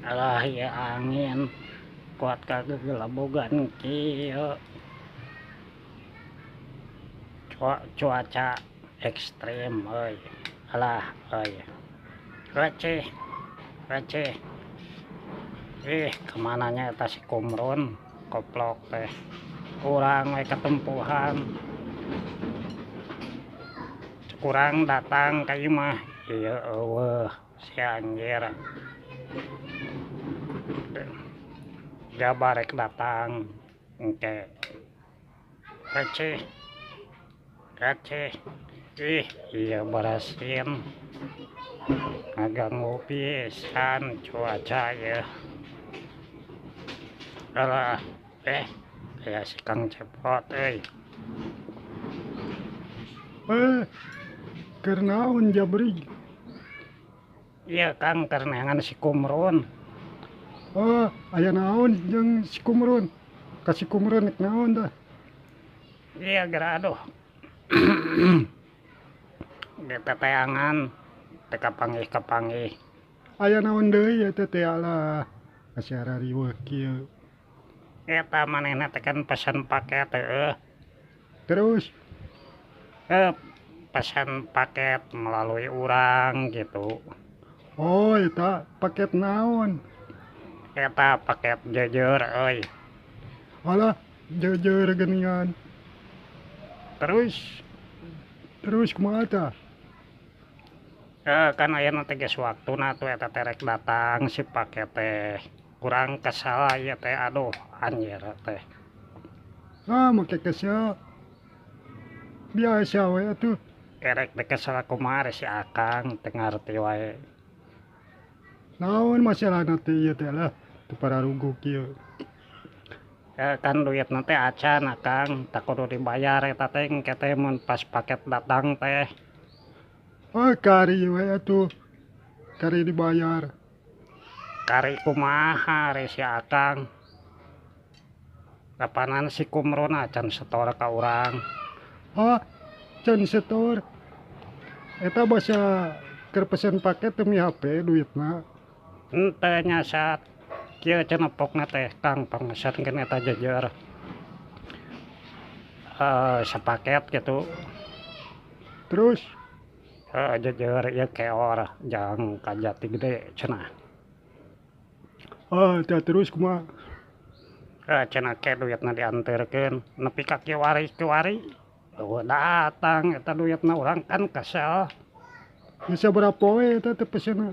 Alah ya angin kuat kagak gelabogan kieu cuaca ekstrim euy. Alah euy receh receh kemananya eta si Kumron koplok teh kurang we ketempuhan kurang datang ka imah ieu eueuh si anjir jabarek datang engke receh receh iya barasin ngaganggu pisan cuaca ya. Alah kayak si Kang Cepot Keur naon Jabri? iya Kang kerenangan si Kumron. Aya naon jeung si Kumron? Ka si Kumron nek naon tah? Iya gara aduh kita tayangan teka panggih Aya naon deui eta teh alah asyara riweuh kieu. eta manehna tekan pesan paket Terus pesan paket melalui urang gitu. eta paket naon? Eta paket jujur euy. Alah jeur geuningan. Terus kumaha tah? Kan aya nanti geus waktuna tuh eta terek datang si paket teh kurang kesal ya teh aduh anjir teh Make kesel. Biasa we atuh. erek teh kesal kumaha si Akang teu ngarti wae. Naon masalahna teh ieu teh lah teu pararugu kieu. Kan duit nanti acan Akang tak kudu dibayar eta teh engke teh mun pas paket datang teh. Kari we atuh. Kari dibayar. Kari kumaha re si Akang. Kapanan si Kumron acan setor ka urang. Can setor. Eta basa keur pesen paket demi HP duitna. Henteu nyasat kieu cenepokna teh Kang pangesetkeun eta jejer sapaket gitu. Terus Jejer ieu keor jang ka Jati Gede cenah. tah terus kumaha? Cenah ke duitna dianterkeun nepi ka kiwari datang eta duitna urang kan kesel. Geus sabaraha poe eta teh pesenna?